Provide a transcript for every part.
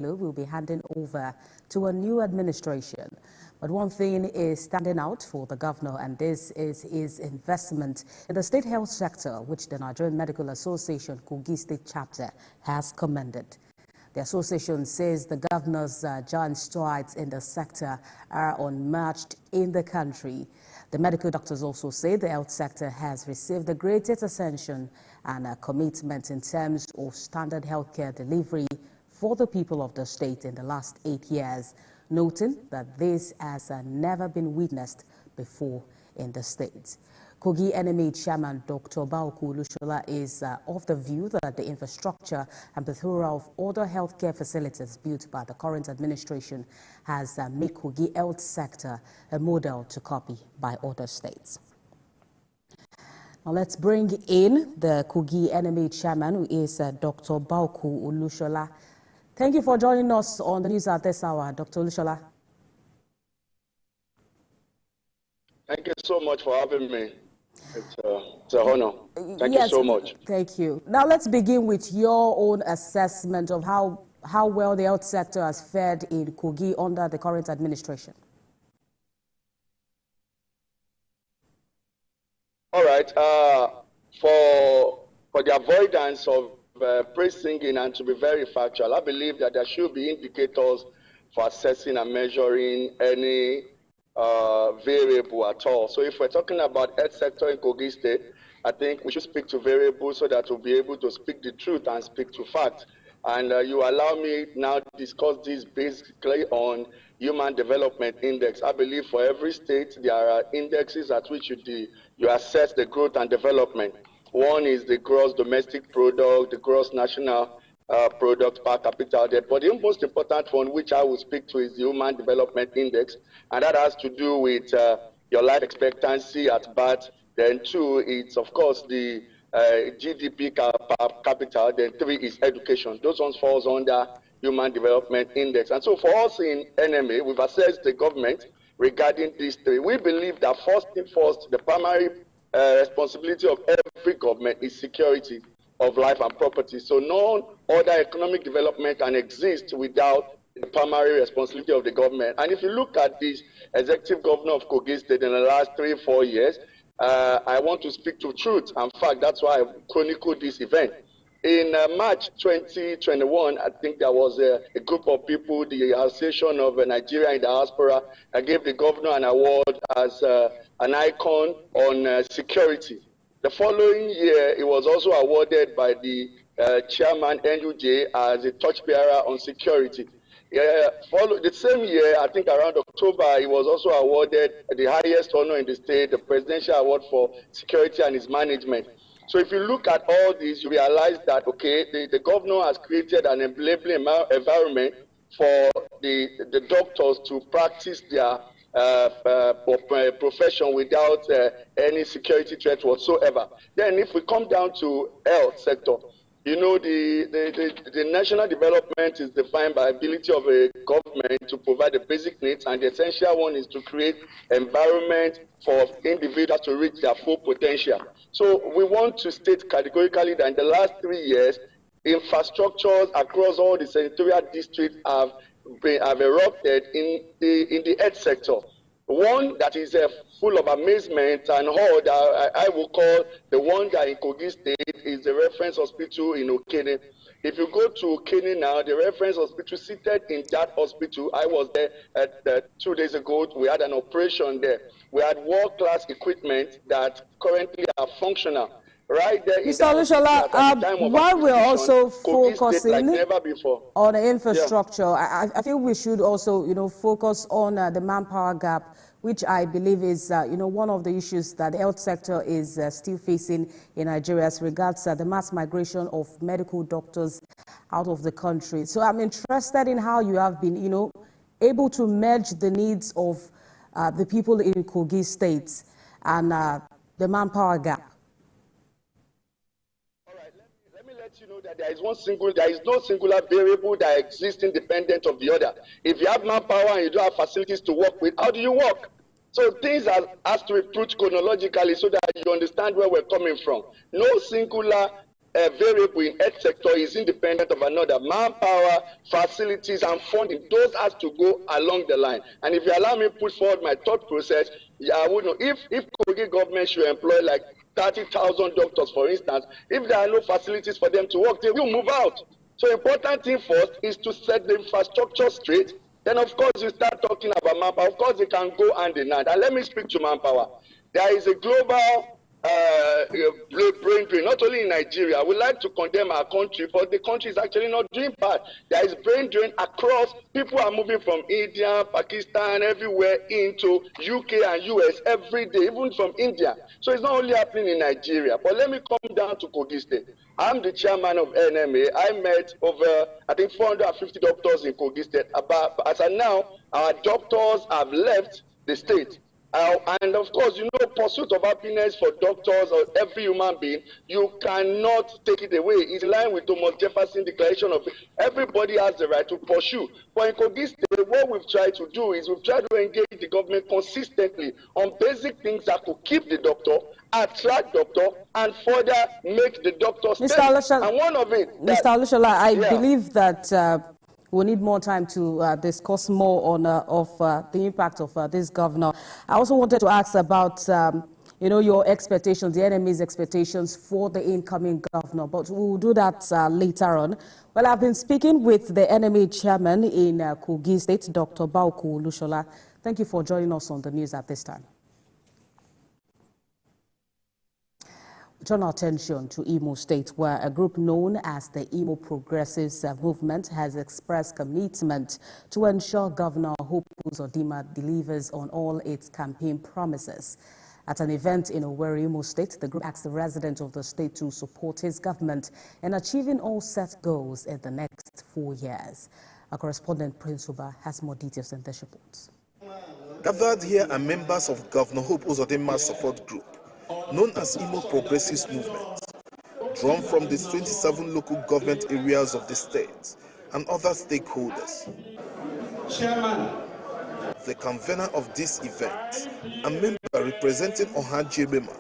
will be handing over to a new administration. But one thing is standing out for the governor, and this is his investment in the state health sector, which the Nigerian Medical Association Kogi State Chapter has commended. The association says the governor's giant strides in the sector are unmatched in the country. The medical doctors also say the health sector has received the greatest attention and a commitment in terms of standard healthcare delivery for the people of the state in the last 8 years, noting that this has never been witnessed before in the state. Kogi NMA Chairman Dr. Baoku Olusola is of the view that the infrastructure and plethora of other healthcare facilities built by the current administration has made Kogi health sector a model to copy by other states. Now let's bring in the Kogi NMA Chairman, who is Dr. Baoku Olusola. Thank you for joining us on the news at this hour, Dr. Olusola. Thank you so much for having me. It's an honor. Thank you so much. Thank you. Now let's begin with your own assessment of how well the health sector has fared in Kogi under the current administration. All right. For the avoidance of praise singing and to be very factual, I believe that there should be indicators for assessing and measuring any variable at all. So if we're talking about health sector in Kogi State, I think we should speak to variables so that we'll be able to speak the truth and speak to facts. And you allow me now to discuss this basically on Human Development Index. I believe for every state there are indexes at which you assess the growth and development. One is the gross domestic product, the gross national product per capita there. But the most important one, which I will speak to, is the Human Development Index, and that has to do with your life expectancy at birth. Then 2, it's of course the GDP per capita. Then 3 is education. Those ones falls under Human Development Index. And so for us in NMA, we've assessed the government regarding these 3. We believe that first thing first, the primary responsibility of every government is security of life and property. So no other economic development can exist without the primary responsibility of the government. And if you look at this executive governor of Kogi State in the last 3-4 years, I want to speak to truth and fact. That's why I chronicled this event. In March 2021, I think there was a group of people, the Association of Nigeria in Diaspora, gave the governor an award as an icon on security. The following year, it was also awarded by the chairman, NUJ, as a torchbearer on security. The same year, I think around October, he was also awarded the highest honor in the state, the Presidential Award for Security and its Management. So if you look at all this, you realize that, okay, the governor has created an enabling environment for the doctors to practice their profession without any security threat whatsoever. Then if we come down to health sector, you know, the national development is defined by ability of a government to provide the basic needs, and the essential one is to create environment for individuals to reach their full potential. So we want to state categorically that in the last 3 years, infrastructures across all the senatorial districts have erupted in the health sector. One that is full of amazement and awe that I will call the one that in Kogi State is the reference hospital in Okene. If you go to Okene now, the reference hospital, seated in that hospital, I was there 2 days ago. We had an operation there. We had world-class equipment that currently are functional. Right there, Mr. Olusola, while we're also focusing like never before on the infrastructure, yeah. I feel we should also, focus on the manpower gap, which I believe is, one of the issues that the health sector is still facing in Nigeria as regards the mass migration of medical doctors out of the country. So I'm interested in how you have been, able to merge the needs of the people in Kogi State and the manpower gap. You know that there is no singular variable that exists independent of the other. If you have manpower and you don't have facilities to work with, how do you work? So things has to be put chronologically so that you understand where we're coming from. No singular variable in health sector is independent of another. Manpower, facilities, and funding, those has to go along the line. And if you allow me to put forward my thought process, I would know if Kogi government should employ like 30,000 doctors, for instance, if there are no facilities for them to work, they will move out. So important thing first is to set the infrastructure straight. Then, of course, you start talking about manpower. Of course, it can go hand in hand. And let me speak to manpower. There is a global brain drain, not only in Nigeria. We like to condemn our country, but the country is actually not doing bad. There is brain drain across. People are moving from India, Pakistan, everywhere into UK and US every day, even from India. So it's not only happening in Nigeria. But let me come down to Kogi State. I'm the chairman of NMA. I met over, I think, 450 doctors in Kogi State. As of now, our doctors have left the state. And of course, you know, pursuit of happiness for doctors or every human being, you cannot take it away. It's in line with Thomas Jefferson's declaration of everybody has the right to pursue. But in Kogi State, what we've tried to do is we've tried to engage the government consistently on basic things that could keep the doctor, attract doctor, and further make the doctor stay. And one of it, Mr. Olusola, I believe that we need more time to discuss more on the impact of this governor. I also wanted to ask about, your expectations, the NMA's expectations for the incoming governor, but we'll do that later on. Well, I've been speaking with the NMA chairman in Kogi State, Dr. Baoku Olusola. Thank you for joining us on the news at this time. Turn our attention to Imo State, where a group known as the Imo Progressives Movement has expressed commitment to ensure Governor Hope Uzodinma delivers on all its campaign promises. At an event in Owerri, Imo State, the group asked the residents of the state to support his government in achieving all set goals in the next 4 years. Our correspondent Prince Uba has more details in this report. Gathered here are members of Governor Hope Uzodinma's support group, known as Imo Progressives Movement, drawn from the 27 local government areas of the state and other stakeholders. Chairman. The convener of this event, a member representing Ohajebema,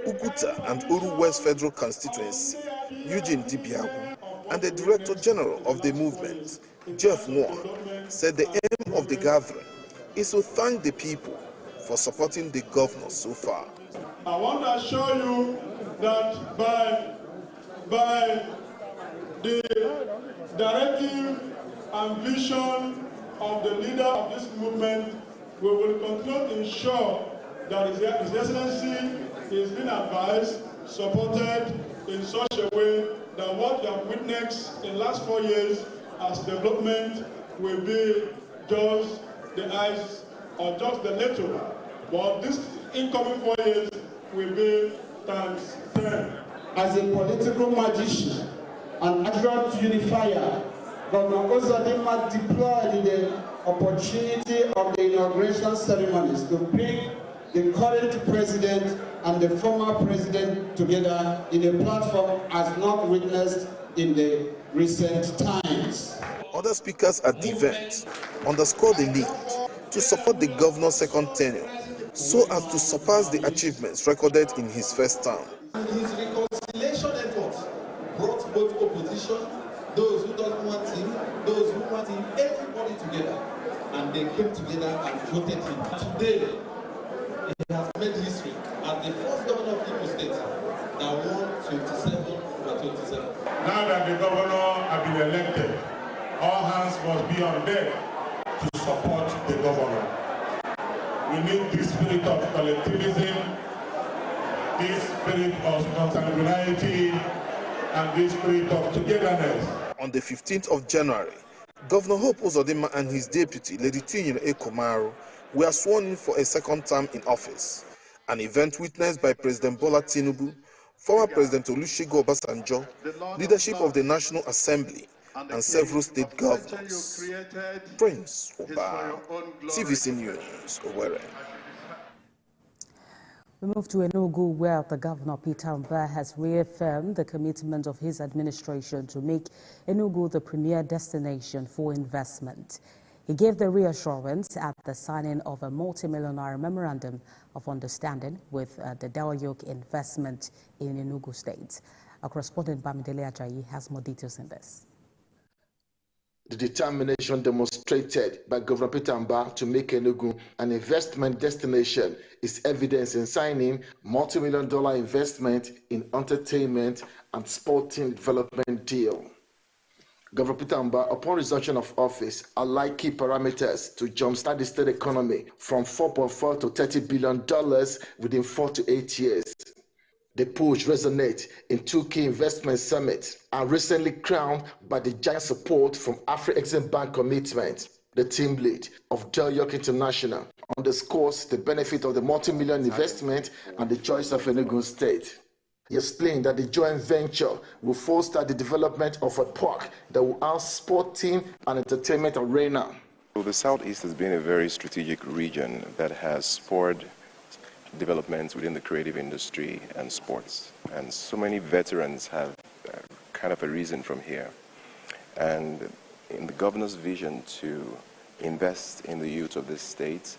Uguta and Uru West Federal Constituency, Eugene Dibiagu, and the Director General of the movement, Jeff Moore, said the aim of the gathering is to thank the people for supporting the governor so far. I want to assure you that by the directive and vision of the leader of this movement, we will continue to ensure that His Excellency is being advised, supported in such a way that what you have witnessed in the last 4 years as development will be just the eyes or just the little. But this incoming 4 years will be times 10. As a political magician and accurate unifier, Governor Uzodinma deployed the opportunity of the inauguration ceremonies to bring the current president and the former president together in a platform as not witnessed in the recent times. Other speakers at the event underscored the need to support the governor's second tenure so as to surpass the achievements recorded in his first term. And his reconciliation efforts brought both opposition, those who don't want him, those who want him, everybody together. And they came together and voted him. Today, he has made history as the first governor of Imo State that won 27/27. Now that the governor has been elected, all hands must be on deck to support the governor. We need this spirit of collectivism, this spirit of consanguinity, and this spirit of togetherness. On the 15th of January, Governor Hope Uzodinma and his deputy, Lady Tinyere Ekomaru, were sworn in for a second term in office, an event witnessed by President Bola Tinubu, former President Olusegun Obasanjo, leadership of the National Assembly, and several state governors. Prince Uba, TVC News, Owerri. We move to Enugu, where the governor, Peter Mba, has reaffirmed the commitment of his administration to make Enugu the premier destination for investment. He gave the reassurance at the signing of a multi-millionaire memorandum of understanding with the Del Yoke Investment in Enugu State. Our correspondent Bamidele Ajayi has more details in this. The determination demonstrated by Governor Peter Mbah to make Enugu an investment destination is evidence in signing multi-million-dollar investment in entertainment and sporting development deal. Governor Peter Mbah, upon resumption of office, allied key parameters to jumpstart the state economy from $4.4 to $30 billion within 4 to 8 years. The push resonates in 2 key investment summits and recently crowned by the giant support from Afro-Exim Bank commitment. The team lead of Del York International underscores the benefit of the multi-million investment and the choice of Enugu State. He explained that the joint venture will foster the development of a park that will house sporting and entertainment arena. Well, the Southeast has been a very strategic region that has spurred developments within the creative industry and sports. And so many veterans have kind of arisen from here. And in the governor's vision to invest in the youth of this state,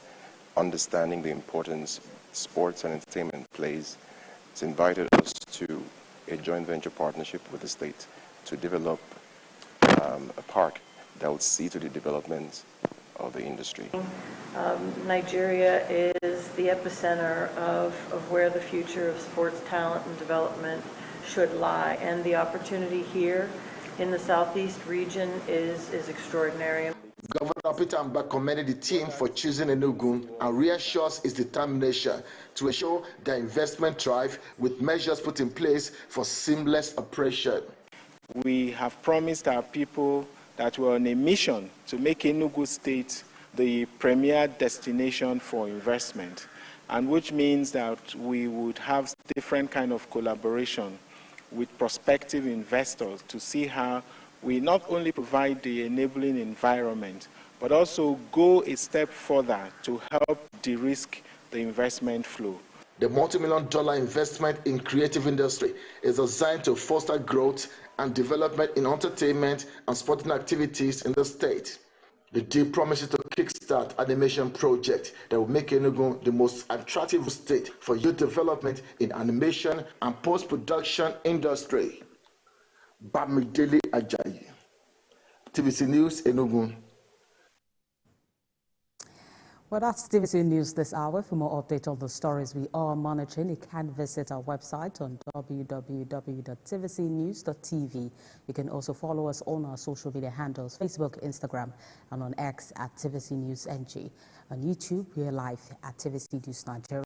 understanding the importance sports and entertainment plays, it's invited us to a joint venture partnership with the state to develop a park that would see to the development of the industry. Nigeria is the epicenter of where the future of sports talent and development should lie, and the opportunity here in the Southeast region is extraordinary. Governor Peter Mbah commended the team for choosing Enugu and reassures his determination to ensure their investment thrive with measures put in place for seamless operation. We have promised our people that we're on a mission to make Enugu State the premier destination for investment, and which means that we would have different kind of collaboration with prospective investors to see how we not only provide the enabling environment, but also go a step further to help de-risk the investment flow. The multi-million-dollar investment in creative industry is designed to foster growth and development in entertainment and sporting activities in the state. The deal promises to kickstart animation project that will make Enugu the most attractive state for youth development in animation and post-production industry. Bamidele Ajayi, TVC News, Enugu. Well, that's TVC News this hour. For more updates on the stories we are monitoring, you can visit our website on www.tvcnews.tv. You can also follow us on our social media handles, Facebook, Instagram, and on X at TVC News NG. On YouTube, we are live at TVC News Nigeria.